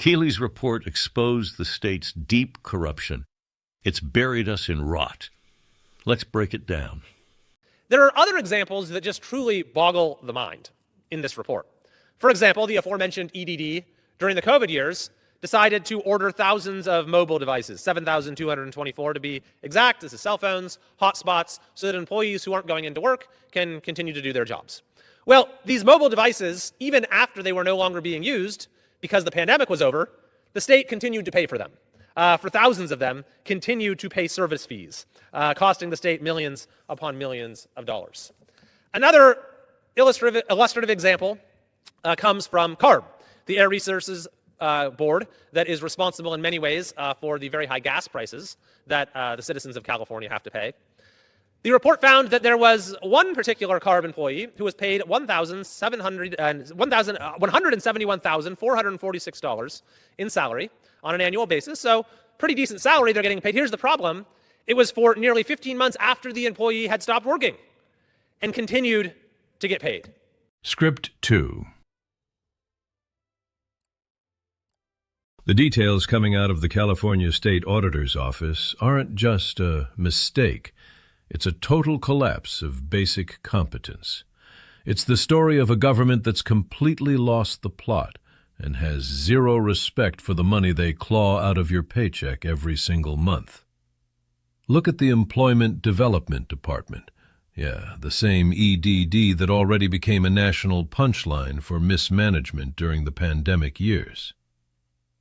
Kiley's report exposed the state's deep corruption. It's buried us in rot. Let's break it down. There are other examples that just truly boggle the mind in this report. For example, the aforementioned EDD during the COVID years decided to order thousands of mobile devices, 7,224 to be exact. This is cell phones, hotspots, so that employees who aren't going into work can continue to do their jobs. Well, these mobile devices, even after they were no longer being used because the pandemic was over, the state continued to pay for them. For thousands of them, continued to pay service fees, costing the state millions upon millions of dollars. Another illustrative example comes from CARB, the Air Resources Board that is responsible in many ways for the very high gas prices that the citizens of California have to pay. The report found that there was one particular CARB employee who was paid $171,446 in salary on an annual basis. So pretty decent salary they're getting paid. Here's the problem. It was for nearly 15 months after the employee had stopped working and continued to get paid. Script 2. The details coming out of the California State Auditor's Office aren't just a mistake. It's a total collapse of basic competence. It's the story of a government that's completely lost the plot and has zero respect for the money they claw out of your paycheck every single month. Look at the Employment Development Department. Yeah, the same EDD that already became a national punchline for mismanagement during the pandemic years.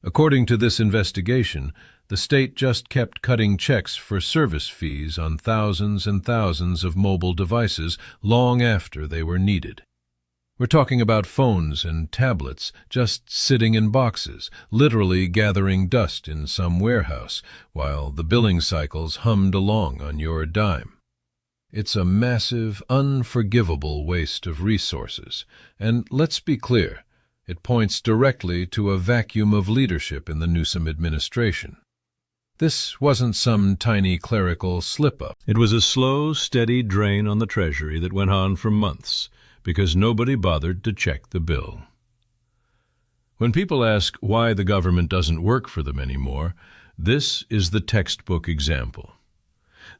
According to this investigation, the state just kept cutting checks for service fees on thousands and thousands of mobile devices long after they were needed. We're talking about phones and tablets just sitting in boxes, literally gathering dust in some warehouse, while the billing cycles hummed along on your dime. It's a massive, unforgivable waste of resources, and let's be clear, it points directly to a vacuum of leadership in the Newsom administration. This wasn't some tiny clerical slip-up. It was a slow, steady drain on the Treasury that went on for months because nobody bothered to check the bill. When people ask why the government doesn't work for them anymore, this is the textbook example.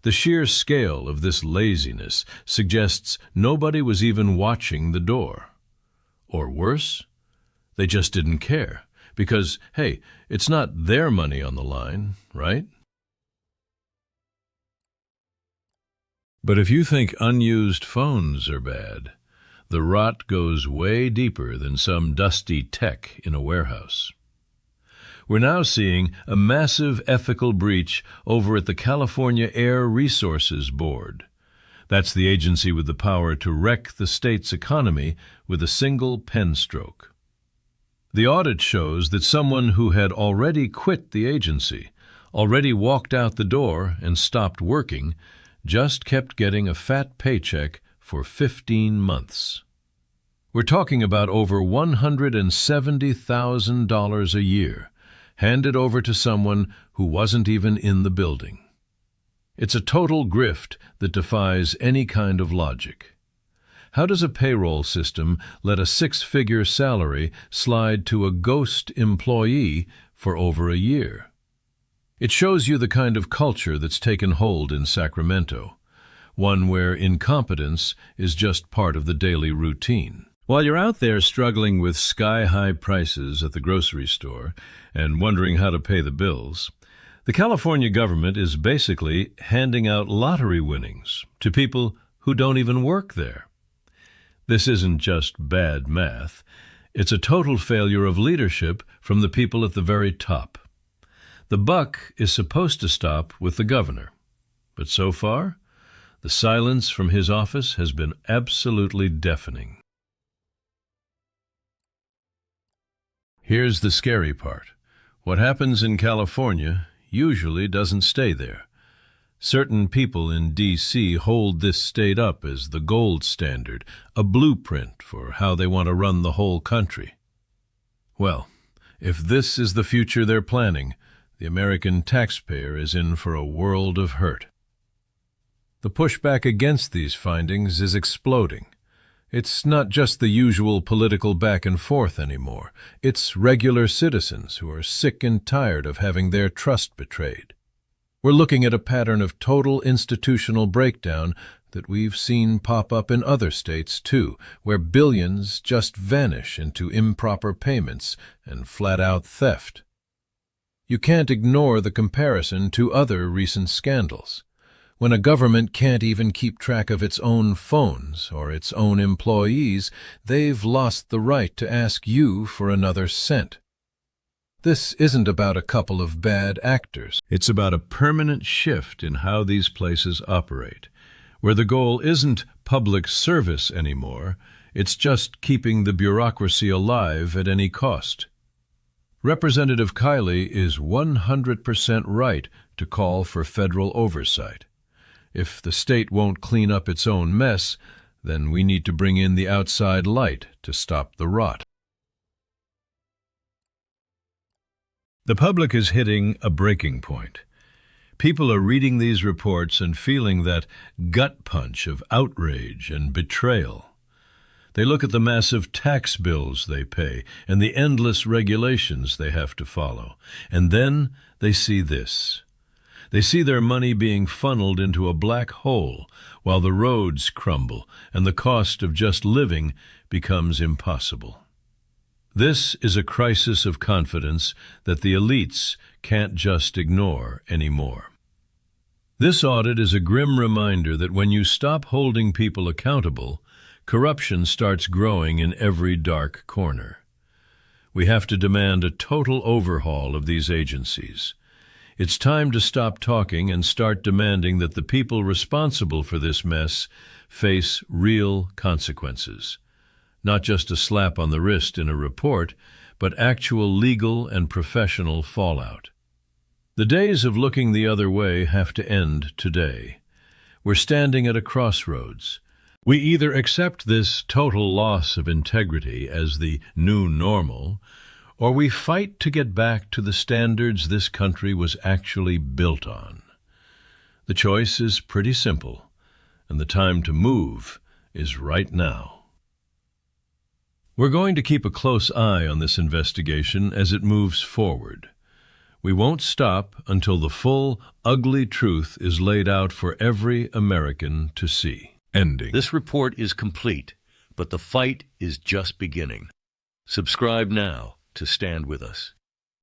The sheer scale of this laziness suggests nobody was even watching the door. Or worse, they just didn't care. Because, hey, it's not their money on the line, right? But if you think unused phones are bad, the rot goes way deeper than some dusty tech in a warehouse. We're now seeing a massive ethical breach over at the California Air Resources Board. That's the agency with the power to wreck the state's economy with a single pen stroke. The audit shows that someone who had already quit the agency, already walked out the door and stopped working, just kept getting a fat paycheck for 15 months. We're talking about over $170,000 a year, handed over to someone who wasn't even in the building. It's a total grift that defies any kind of logic. How does a payroll system let a six-figure salary slide to a ghost employee for over a year? It shows you the kind of culture that's taken hold in Sacramento, one where incompetence is just part of the daily routine. While you're out there struggling with sky-high prices at the grocery store and wondering how to pay the bills, the California government is basically handing out lottery winnings to people who don't even work there. This isn't just bad math. It's a total failure of leadership from the people at the very top. The buck is supposed to stop with the governor, but so far, the silence from his office has been absolutely deafening. Here's the scary part. What happens in California usually doesn't stay there. Certain people in D.C. hold this state up as the gold standard, a blueprint for how they want to run the whole country. Well, if this is the future they're planning, the American taxpayer is in for a world of hurt. The pushback against these findings is exploding. It's not just the usual political back and forth anymore. It's regular citizens who are sick and tired of having their trust betrayed. We're looking at a pattern of total institutional breakdown that we've seen pop up in other states too, where billions just vanish into improper payments and flat-out theft. You can't ignore the comparison to other recent scandals. When a government can't even keep track of its own phones or its own employees, they've lost the right to ask you for another cent. This isn't about a couple of bad actors. It's about a permanent shift in how these places operate, where the goal isn't public service anymore, it's just keeping the bureaucracy alive at any cost. Representative Kiley is 100% right to call for federal oversight. If the state won't clean up its own mess, then we need to bring in the outside light to stop the rot. The public is hitting a breaking point. People are reading these reports and feeling that gut punch of outrage and betrayal. They look at the massive tax bills they pay and the endless regulations they have to follow. And then they see this. They see their money being funneled into a black hole while the roads crumble and the cost of just living becomes impossible. This is a crisis of confidence that the elites can't just ignore anymore. This audit is a grim reminder that when you stop holding people accountable, corruption starts growing in every dark corner. We have to demand a total overhaul of these agencies. It's time to stop talking and start demanding that the people responsible for this mess face real consequences. Not just a slap on the wrist in a report, but actual legal and professional fallout. The days of looking the other way have to end today. We're standing at a crossroads. We either accept this total loss of integrity as the new normal, or we fight to get back to the standards this country was actually built on. The choice is pretty simple, and the time to move is right now. We're going to keep a close eye on this investigation as it moves forward. We won't stop until the full, ugly truth is laid out for every American to see. Ending. This report is complete, but the fight is just beginning. Subscribe now to stand with us.